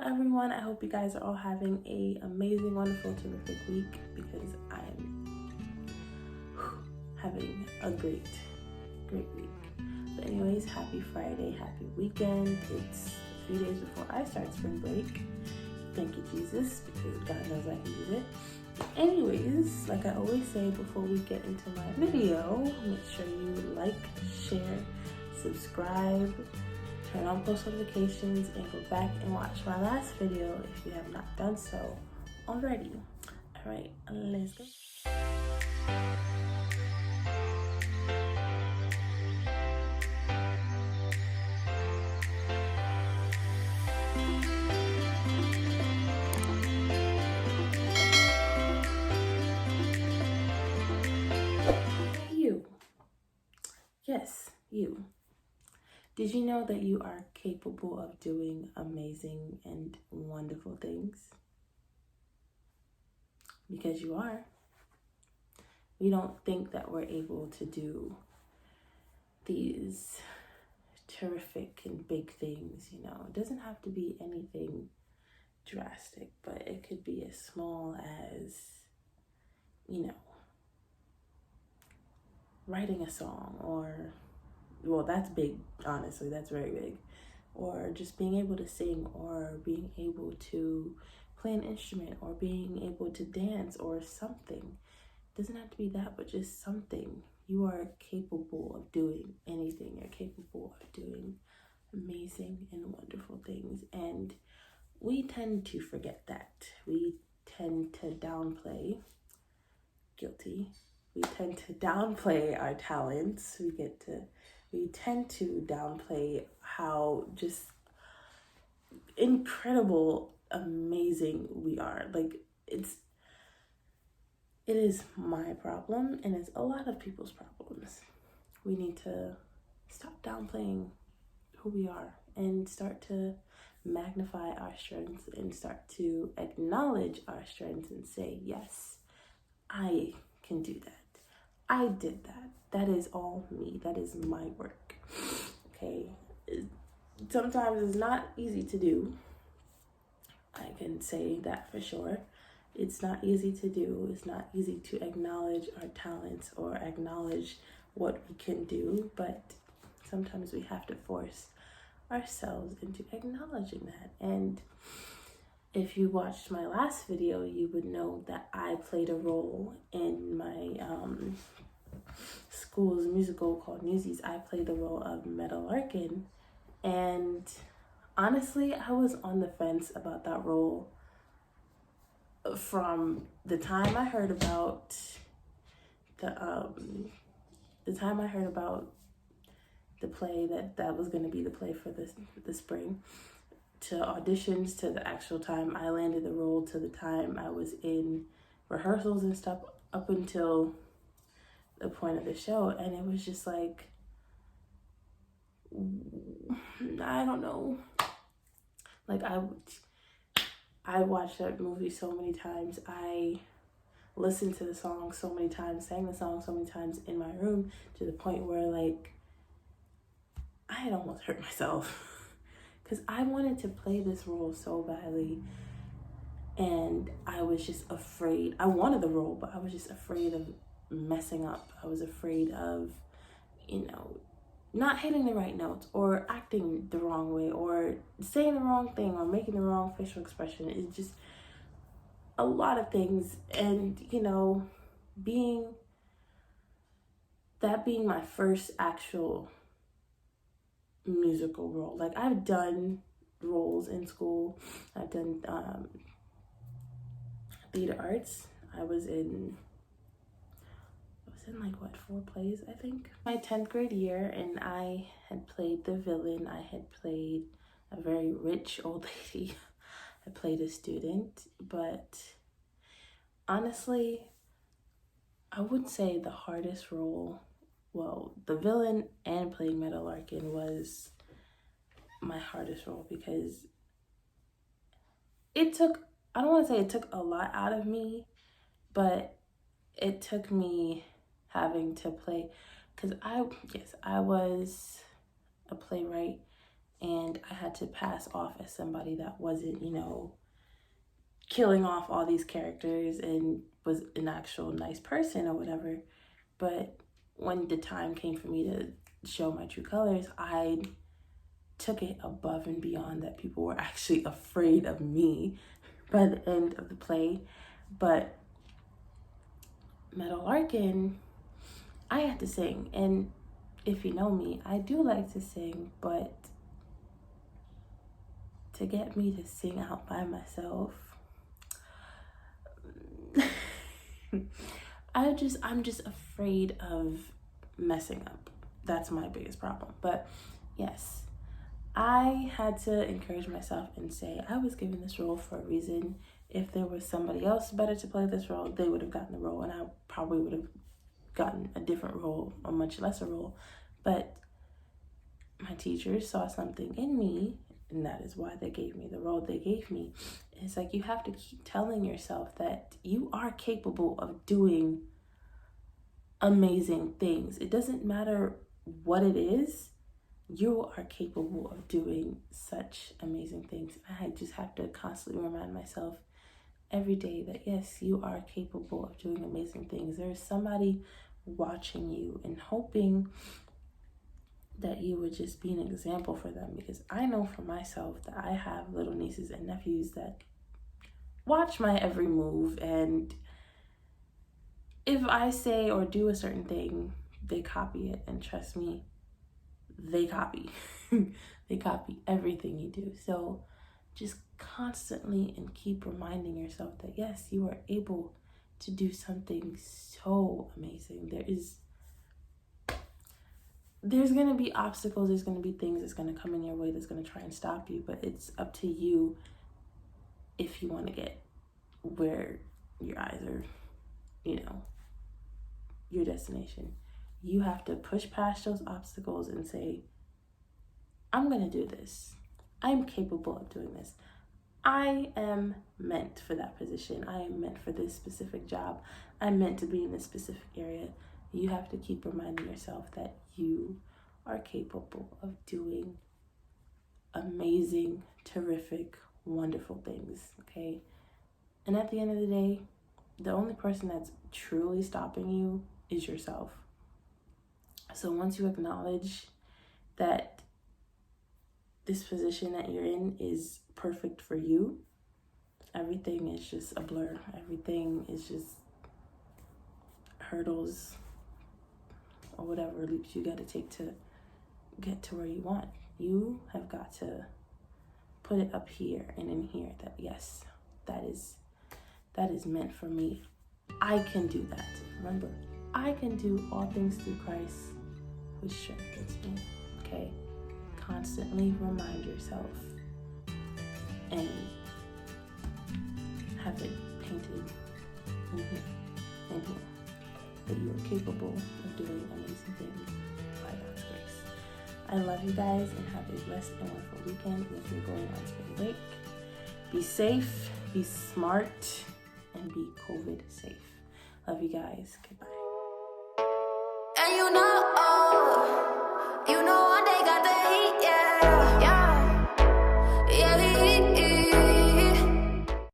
Hello everyone, I hope you guys are all having a amazing, wonderful, terrific week because I'm having a great week. But anyways, happy Friday, happy weekend. It's a few days before I start spring break. Thank you, Jesus, because God knows I can use it. Anyways, like I always say before we get into my video, make sure you like, share, subscribe, turn on post notifications, and go back and watch my last video if you have not done so already. All right, let's go. You. Yes, you. Did you know that you are capable of doing amazing and wonderful things? Because you are. We don't think that we're able to do these terrific and big things, you know. It doesn't have to be anything drastic, but it could be as small as, you know, writing a song, or, well, that's big, honestly, that's very big. Or just being able to sing, or being able to play an instrument, or being able to dance, or something. It doesn't have to be that, but just something. You are capable of doing anything. You're capable of doing amazing and wonderful things. And we tend to forget that. We tend to downplay, guilty. We tend to downplay our talents. We tend to downplay how just incredible, amazing we are. Like, it is my problem, and it's a lot of people's problems. We need to stop downplaying who we are and start to magnify our strengths and start to acknowledge our strengths and say, yes, I can do that. I did that. That is all me. That is my work. Okay. Sometimes it's not easy to do. I can say that for sure. It's not easy to do. It's not easy to acknowledge our talents or acknowledge what we can do, but sometimes we have to force ourselves into acknowledging that. And if you watched my last video, you would know that I played a role in my school's musical called Newsies. I played the role of Meadow Larkin, and honestly, I was on the fence about that role from the time I heard about the play that was going to be the play for the spring, to auditions, to the actual time I landed the role, to the time I was in rehearsals and stuff, up until the point of the show. And it was just like, I don't know. Like, I watched that movie so many times. I listened to the song so many times, sang the song so many times in my room, to the point where, like, I had almost hurt myself because I wanted to play this role so badly, and I was just afraid. I wanted the role, but I was just afraid of messing up. I was afraid of, you know, not hitting the right notes, or acting the wrong way, or saying the wrong thing, or making the wrong facial expression. It's just a lot of things. And, you know, being my first actual musical role. Like, I've done roles in school. I've done theater arts. I was in like, what, 4 plays, I think. My 10th grade year, and I had played the villain. I had played a very rich old lady. I played a student, but honestly, I would say the hardest role, well, the villain and playing Meadow Larkin was my hardest role, because it took, I don't want to say it took a lot out of me, but it took me having to play, because I was a playwright, and I had to pass off as somebody that wasn't, killing off all these characters and was an actual nice person or whatever. But when the time came for me to show my true colors, I took it above and beyond that people were actually afraid of me by the end of the play. But Meadow Larkin, I had to sing. And if you know me, I do like to sing, but to get me to sing out by myself, I'm just afraid of messing up. That's my biggest problem. But yes, I had to encourage myself and say I was given this role for a reason. If there was somebody else better to play this role, they would have gotten the role, and I probably would have gotten a different role, a much lesser role. But my teachers saw something in me, and that is why they gave me the role they gave me. It's like you have to keep telling yourself that you are capable of doing amazing things. It doesn't matter what it is, you are capable of doing such amazing things. I just have to constantly remind myself every day that yes, you are capable of doing amazing things. There's somebody watching you and hoping that you would just be an example for them, because I know for myself that I have little nieces and nephews that watch my every move, and if I say or do a certain thing, they copy it, and trust me, they copy. They copy everything you do. So just constantly and keep reminding yourself that yes, you are able to do something so amazing. There's going to be obstacles, there's going to be things that's going to come in your way that's going to try and stop you, but it's up to you if you want to get where your eyes are, your destination. You have to push past those obstacles and say, I'm going to do this. I'm capable of doing this. I am meant for that position. I am meant for this specific job. I'm meant to be in this specific area. You have to keep reminding yourself that you are capable of doing amazing, terrific, wonderful things, okay? And at the end of the day, the only person that's truly stopping you is yourself. So once you acknowledge that this position that you're in is perfect for you, everything is just a blur. Everything is just hurdles or whatever leaps you got to take to get to where you want. You have got to put it up here and in here that yes, that is meant for me. I can do that. Remember, I can do all things through Christ who strengthens me. Okay? Constantly remind yourself and have it painted in here that you are capable of doing amazing things by God's grace. I love you guys and have a blessed and wonderful weekend. And if you're going on spring break, be safe, be smart, and be COVID safe. Love you guys. Goodbye.